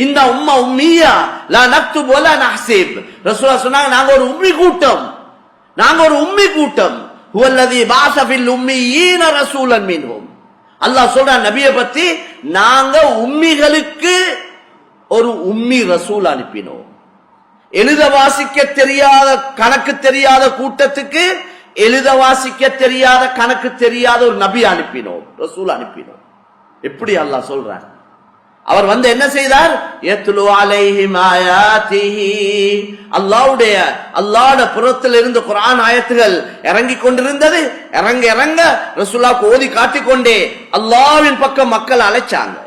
இந்த உம்மா உம்மியா லா நக்துபு வலா நஹ்சிப். ரசூலுல்லாஹ் சொன்னாங்க, நாங்க ஒரு உம்மி கூட்டம், நாங்க ஒரு உம்மி கூட்டம். ஹுவல்லதி பாஸ ஃபில் உம்மீன ரசூலன் மின்ஹும். அல்லாஹ் சொல்றான் நபியை பத்தி, நாங்க உம்மிகளுக்கு ஒரு உம்மி ரசூல் அனுப்பினோம். எழுத வாசிக்க தெரியாத, கணக்கு தெரியாத கூட்டத்துக்கு எழுத வாசிக்க தெரியாத, கணக்கு தெரியாத ஒரு நபி அனுப்பினோம், ரசூல் அனுப்பினோம். எப்படி அல்லாஹ் சொல்றார்? அவர் வந்து என்ன செய்தார்? யத்லு அலைஹிம் ஆயாத்திஹி. அல்லாஹ்வுடைய புறத்தில் இருந்து குர்ஆன் ஆயத்துகள் இறங்கி கொண்டிருந்தது. இறங்க இறங்க ரசூலுல்லாஹ் ஓதி காட்டிக்கொண்டே அல்லாஹ்வின் பக்கம் மக்கள் அழைச்சாங்க.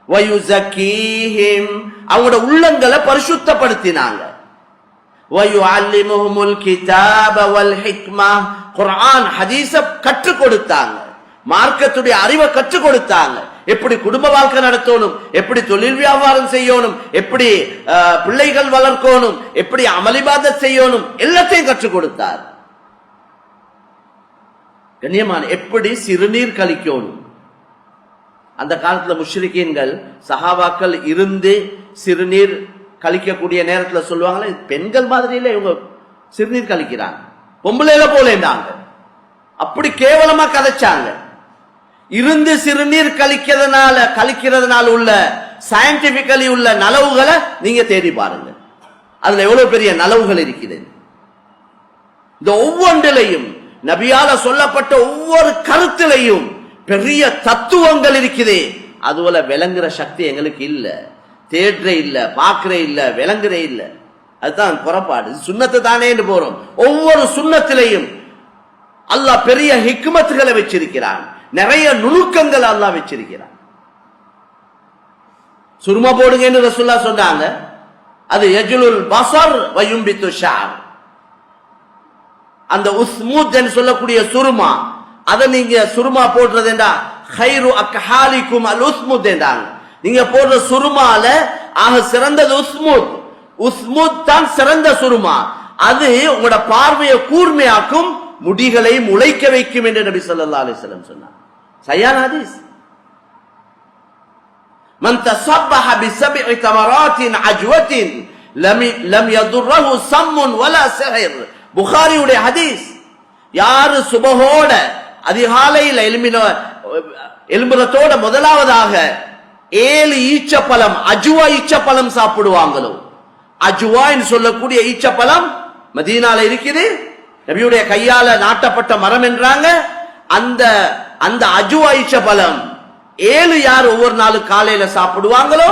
வயுஸக்கீஹிம், அவங்களோட உள்ளங்களை பரிசுத்தப்படுத்தினாங்க. வயுஅல்லிமுஹுமுல் கிதாப வல் ஹிக்மா, குர்ஆன் ஹதீஸ கற்றுக் கொடுத்தாங்க, மார்க்கத்துடைய அறிவை கற்றுக் கொடுத்தாங்க. எப்படி குடும்ப வாழ்க்கை நடத்தணும், எப்படி தொழில் வியாபாரம் செய்யணும், எப்படி பிள்ளைகள் வளர்க்கணும், எப்படி அமளிபாதத் செய்யணும், எல்லாத்தையும் கற்றுக் கொடுத்தார். கண்ணியமான, எப்படி சிறுநீர் கழிக்கணும். அந்த காலத்துல முஷ்ரிக்கீன்கள் சஹாபாக்கள் இருந்து சிறுநீர் கழிக்கக்கூடிய நேரத்தில் சொல்லுவாங்களே, பெண்கள் மாதிரியில இவங்க சிறுநீர் கழிக்கிறாங்க, பொம்பளையில போலேண்டாங்க, அப்படி கேவலமா கதைச்சாங்க. இருந்து சிறுநீர் கழிக்கிறதுனால உள்ள சயின்டிபிக்கலி உள்ள நலவுகளை நீங்க தேடி பாருங்க. அதுல எவ்வளவு பெரிய நலவுகள் இருக்குது. இந்த ஒவ்வொன்றிலையும் நபியால சொல்லப்பட்ட ஒவ்வொரு கருத்திலையும் பெரிய தத்துவங்கள் இருக்குது. அதுபோல விளங்குற சக்தி எங்களுக்கு இல்ல, தேடுற இல்ல, பார்க்கிற இல்ல, விளங்குற இல்ல. அதுதான் புறப்பாடு. சுண்ணத்தை தானே போறோம். ஒவ்வொரு சுண்ணத்திலையும் அல்லாஹ் பெரிய ஹிக்மத்துகளை வச்சிருக்கிறான், நிறைய நுணுக்கங்கள் அல்லாஹ் வச்சிருக்கிறான். சுருமா போடுங்கன்னு ரசூலுல்லாஹ் சொன்னாங்க. அது யஜ்லுல் பஸர் வ யும்பித்து ஷஅர். அந்த உஸ்முத் என்று சொல்லக்கூடிய சுருமா, அதை நீங்க சுருமா போடுறது என்றா கைரு அக்ஹாலிக்கும் அல் உஸ்முத் என்றாங்க. நீங்க போடுற சுருமால ஆக சிறந்தது உஸ்முத். உஸ்முத் தான் சிறந்த சுருமா. அது உங்களோட பார்வையை கூர்மையாக்கும், முடிகளை முளைக்க வைக்கும் என்று நபி ஸல்லல்லாஹு அலைஹி வஸல்லம் சொன்னார். சஹீஹ் ஹதீஸ். மன் தஸப்பஹ பிஸப்இ தமராத்தின் அஜ்வத்தின் லம் யதுர்ரஹு ஸம்முன் வலா ஸஹர். புகாரியுடைய ஹதீஸ். யாரு சுபஹோட அதிகாலையில் எலும்புறத்தோட முதலாவதாக 7 ஈச்சப்பழம், அஜுவா ஈச்சப்பழம் சாப்பிடுவாங்களோ, அஜுவா என்று சொல்லக்கூடிய ஈச்சப்பழம் மதீனால இருக்குது, நபியுடைய கையால நாட்டப்பட்ட மரம் என்றாங்க. அந்த அஜுவா ஈச்சப்பழம் 7 யார் ஒவ்வொரு நாளும் காலையில சாப்பிடுவாங்களோ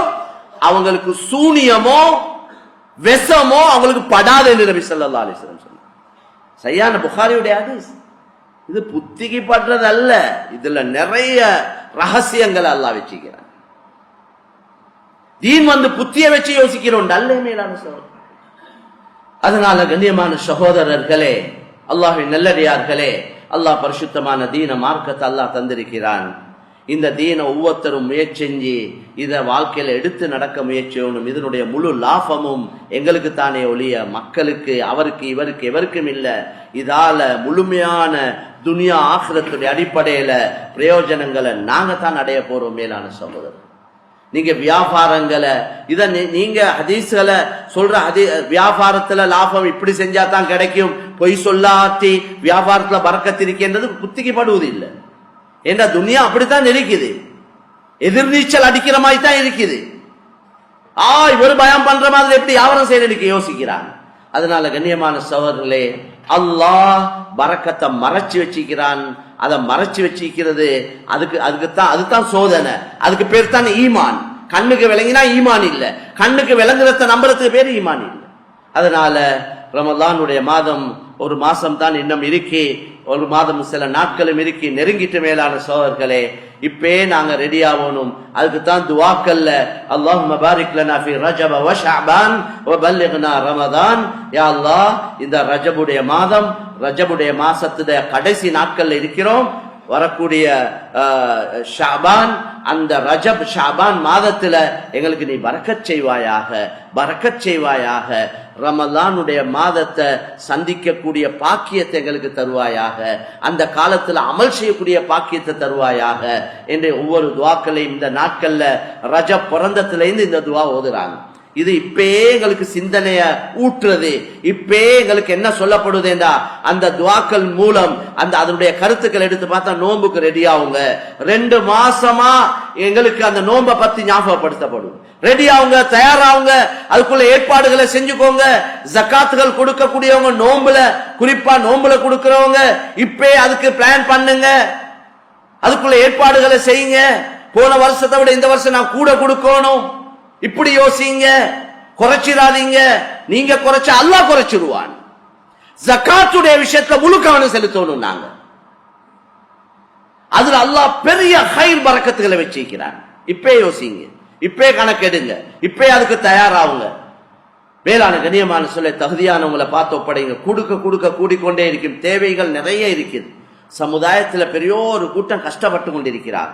அவங்களுக்கு சூனியமோ விஷமோ அவங்களுக்கு படாது என்று நபி ஸல்லல்லாஹு அலைஹி வஸல்லம் சொன்னார். சஹீஹ் புகாரியுடைய ஹதீஸ். இது புத்திக்கு படுறது அல்ல, இதுல நிறைய ரகசியங்கள் அல்லாஹ் வச்சுக்கிறான். தீன் வந்து புத்திய வச்சு யோசிக்கிறோம் நல்ல மேலான சகோதரர். அதனால கண்ணியமான சகோதரர்களே, அல்லாஹ்வின் நல்லடியார்களே, அல்லாஹ் பரிசுத்தமான தீன மார்க்கத்தை அல்லாஹ் தந்திருக்கிறான். இந்த தீன ஒவ்வொருத்தரும் முயற்சி செஞ்சு இதை வாழ்க்கையில எடுத்து நடக்க முயற்சியணும். இதனுடைய முழு லாபமும் எங்களுக்கு தானே ஒழிய மக்களுக்கு, அவருக்கு இவருக்கு எவருக்கும் இல்லை. இதால முழுமையான துனியா ஆகிரத்துடைய அடிப்படையில பிரயோஜனங்களை நாங்க தான் அடைய போறோம். மேலான சகோதரர், நீங்க வியாபாரங்களை இத நீங்க ஹதீஸ்களை சொல்ற வியாபாரத்துல லாபம் இப்படி செஞ்சா தான் கிடைக்கும், பொய் சொல்லாத்தி வியாபாரத்துல பறக்கத்து இருக்கின்றது புத்திக்கு படுவது இல்லை. ஏன்னா துனியா அப்படித்தான் இருக்குது, எதிர்நீச்சல் அடிக்கிற மாதிரி தான் இருக்குது. இவர் பயம் பண்ற மாதிரி எப்படி வியாபாரம் செய்யறதுக்கு யோசிக்கிறாங்க. அதனால கண்ணியமான சகோதரர்களே, அல்லாஹ் பரக்கத்தை மறைச்சு வச்சிக்கிறான். அதை மறைச்சு வச்சிக்கிறது அதுதான் சோதனை. அதுக்கு பேர் தான் ஈமான். கண்ணுக்கு விளங்கினா ஈமான் இல்ல, கண்ணுக்கு விளங்குறத நம்புறதுக்கு பேர் ஈமான் இல்லை. அதனால ரமலானுடைய மாதம் ஒரு மாசம் தான் இன்னும் இருக்கி, ஒரு மாதம் சில நாட்களும் இருக்கி நெருங்கிட்டு. மேலான சோதர்களே, இப்பே நாங்க ரெடி ஆகணும். அதுக்கு தான் துஆக்கல்ல அல்லாஹும்ம பாரிக் லனா ஃபீ ரஜப வ ஷஅபான் வ பல்லிக்னா ரமதான். யா அல்லாஹ், இந்த ரஜபுடைய மாதம், ரஜபுடைய மாசத்துடைய கடைசி நாட்கள்ல இருக்கிறோம். வரக்கூடிய ஷாபான், அந்த ரஜப் ஷாபான் மாதத்துல எங்களுக்கு நீ பரக்கத் செய்வாயாக, பரக்கத் செய்வாயாக. ரமலானுடைய மாதத்தை சந்திக்கக்கூடிய பாக்கியத்தை எங்களுக்கு தருவாயாக, அந்த காலத்துல அமல் செய்யக்கூடிய பாக்கியத்தை தருவாயாக என்று ஒவ்வொரு துவாக்களையும் இந்த நாட்கள்ல ரஜப் பிறந்தத்துல இருந்து இந்த துவா ஓதுறாங்க. இது இப்பே எங்களுக்கு சிந்தனைய ஊற்றுறது. இப்பே எங்களுக்கு என்ன சொல்லப்படுதுண்டா, அந்த துவாக்கள் மூலம் அந்த அதனுடைய கருத்துக்கள் எடுத்து பார்த்தா நோன்புக்கு ரெடி ஆகுங்க. 2 மாசமா எங்களுக்கு அந்த நோன்பை பத்தி ஞாபகப்படுத்தப்படும். ரெடி ஆகுங்க, தயாராகுங்க, அதுக்குள்ள ஏற்பாடுகளை செஞ்சுக்கோங்க. ஜக்காத்துகள் கொடுக்கக்கூடியவங்க, நோம்புல குறிப்பா நோம்புல கொடுக்கிறவங்க இப்பே அதுக்கு பிளான் பண்ணுங்க, அதுக்குள்ள ஏற்பாடுகளை செய்யுங்க. போன வருஷத்தை விட இந்த வருஷம் நான் கூட கொடுக்கணும், இப்படி யோசிங்க. குறைச்சிடாதீங்க. நீங்க குறைச்ச அல்லாஹ் குறைச்சிருவான். ஜக்காத்துடைய விஷயத்துல முழு கவனம் செலுத்தணும். நாங்க அதுல அல்லாஹ் பெரிய ஹைர் பரக்கத்துகளை வச்சிருக்கிறான். இப்பே யோசிங்க, இப்பே கணக்கெடுங்க, இப்பே அதுக்கு தயாராகுங்க. மேலான கண்ணியமான சொல்ல தகுதியானவங்களை பார்த்து ஒப்படைங்க. கொடுக்க கொடுக்க கூடிக்கொண்டே இருக்கும். தேவைகள் நிறைய இருக்குது. சமுதாயத்துல பெரிய ஒரு கூட்டம் கஷ்டப்பட்டு கொண்டிருக்கிறார்.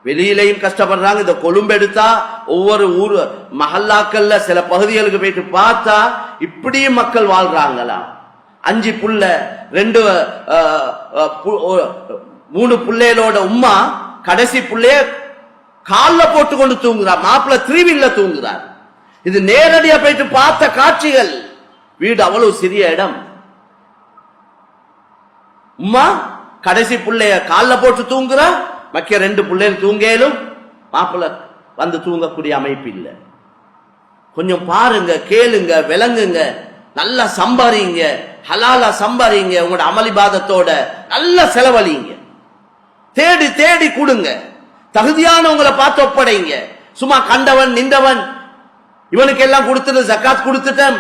வெளியிலையும் கஷ்டப்படுறாங்க. இந்த கொழும்பு எடுத்தா ஒவ்வொரு ஊர் மஹல்லாக்கள்ல சில பகுதிகளுக்கு போயிட்டு பார்த்தா இப்படியும் மக்கள் வாழ்றாங்களா. 5 புள்ள 3 புள்ளைகளோட உம்மா கடைசி புள்ளைய கால்ல போட்டு கொண்டு தூங்குறார். மாப்பிள்ள 3 வீல்ல தூங்குறார். இது நேரடியா போயிட்டு பார்த்த காட்சிகள். வீடு அவ்வளவு சிறிய இடம். உம்மா கடைசி புள்ளைய கால்ல போட்டு தூங்குறா, மக்க 2 பிள்ளைகள் தூங்கலும் மாப்பிள்ள வந்து தூங்கக்கூடிய அமைப்பு இல்லை. கொஞ்சம் பாருங்க, கேளுங்க, விளங்குங்க, நல்லா சம்பாதிங்க, ஹலாலா சம்பாதிங்க. உங்களோட அமளிபாதத்தோட நல்ல செலவழிங்க. தேடி தேடி கொடுங்க. தகுதியானவங்களை பார்த்து ஒப்படைங்க. சும்மா கண்டவன் நின்றவன் இவனுக்கு எல்லாம் கொடுத்துட்டு ஜக்காத் கொடுத்துட்டேன்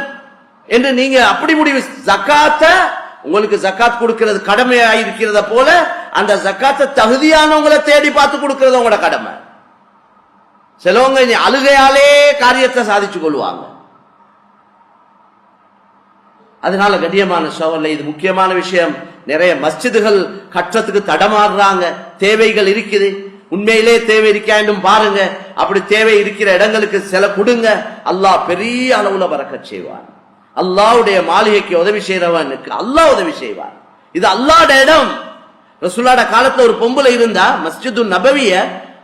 என்று நீங்க அப்படி முடிவு. ஜக்காத்த உங்களுக்கு ஜக்காத் கொடுக்கிறது கடமையாயிருக்கிறத போல அந்த ஜக்காத்தை தகுதியானவங்களை தேடி பார்த்து கொடுக்கிறது உங்களோட கடமை. சிலவங்க அழுகையாலே காரியத்தை சாதிச்சு கொள்வாங்க. அதனால கண்ணியமான சகோதரர்களே, இது முக்கியமான விஷயம். நிறைய மஸ்ஜிதுகள் கற்றத்துக்கு தடமாறுறாங்க. தேவைகள் இருக்குது. உண்மையிலே தேவை இருக்காண்டும் பாருங்க. அப்படி தேவை இருக்கிற இடங்களுக்கு சில கொடுங்க. அல்லாஹ் பெரிய அளவுல பரக்கத் செய்வான். அல்லாஹ்வுடைய மாளிகைக்கு உதவி செய்யறவனுக்கு அல்லாஹ் உதவி செய்வான். இது அல்லாஹ்வுடைய இடம். ரசூலுல்லாஹ்வுடைய காலத்துல ஒரு பொம்பளை இருந்தா, மஸ்ஜிது நபவிய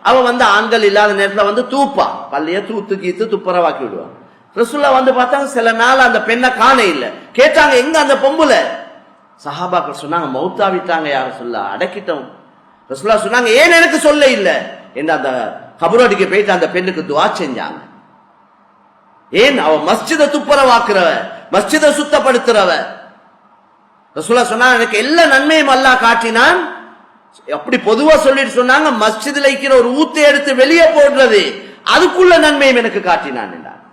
அவ ஆண்கள் இல்லாத நேரத்துல தூப்பா, பள்ளிய தூத்து கீத்து துப்புரவாக்கி விடுவான். ரசூலுல்லாஹ் பார்த்தாங்க. சில நாள் அந்த பெண்ணை காண இல்ல. கேட்டாங்க, எங்க அந்த பொம்பளை? சஹாபாக்கள் சொன்னாங்க, மௌத்தாவிட்டாங்க. யார சொல்ல அடக்கிட்டோம். ரசூலுல்லாஹ் சொன்னாங்க, ஏன் எனக்கு சொல்ல இல்ல என்று அந்த கபரோடிக்கு போயிட்டு அந்த பெண்ணுக்கு துஆ செஞ்சாங்க. ஏன்? அவ மஸ்ஜித துப்புரவாக்குறவ, மஸ்ஜித சுத்தப்படுத்துறவ. ரசூலுல்லாஹ் சொன்னாங்க, எனக்கு எல்லா நன்மையும் அல்லாஹ் காட்டினான். அப்படி பொதுவா சொல்லிட்டு சொன்னாங்க, மஸ்ஜிதுல இருக்கிற ஒரு ஊத்தை எடுத்து வெளியே போடுறது, அதுக்குள்ள நன்மையும் எனக்கு காட்டினான் என்றார்.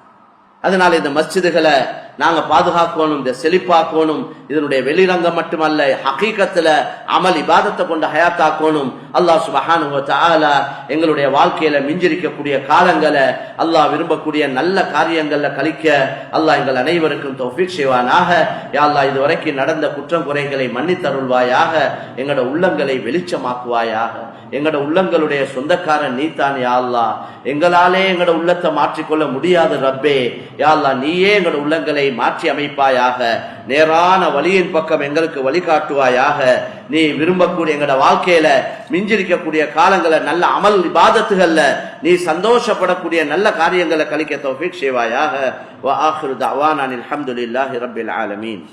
அதனால இந்த மஸ்ஜிதுகளை நாங்க பாதுகாக்கணும், இந்த செழிப்பாக்கணும். இதனுடைய வெளிரங்கம் மட்டுமல்ல, ஹகீகத்துல அமல் இபாதத்தை கொண்டு ஹயாத்தாக்கணும். அல்லாஹ் சுப்ஹானஹு வ தஆலா எங்களுடைய வாழ்க்கையில மிஞ்சிருக்கக்கூடிய காலங்களை அல்லாஹ் விரும்பக்கூடிய நல்ல காரியங்கள்ல கழிக்க அல்லாஹ் எங்கள் அனைவருக்கும் தௌஃபீக் செய்வானாக. யா அல்லாஹ், இதுவரைக்கும் நடந்த குற்றம் குறைகளை மன்னித்தருள்வாயாக. எங்களோட உள்ளங்களை வெளிச்சமாக்குவாயாக. எங்களோட உள்ளங்களுடைய சொந்தக்காரன் நீதான் யா அல்லாஹ். எங்களாலே எங்களோட உள்ளத்தை மாற்றிக்கொள்ள முடியாது ரப்பே. யா அல்லாஹ், நீயே எங்களோட உள்ளங்களை மாற்றி அமைப்பாயாக. நேரான வழியின் பக்கம் எங்களுக்கு வழிகாட்டுவாயாக. நீ விரும்பக்கூடிய எங்களோட வாழ்க்கையில மிஞ்சிருக்கக்கூடிய காலங்களை நல்ல அமல் இபாதத்துகள்ல நீ சந்தோஷப்படக்கூடிய நல்ல காரியங்களை கழிக்க தௌஃபீக் செய்வாயாக. வ ஆகிரு தஅவானா அல்ஹம்துலில்லாஹி ரப்பில் ஆலமீன்.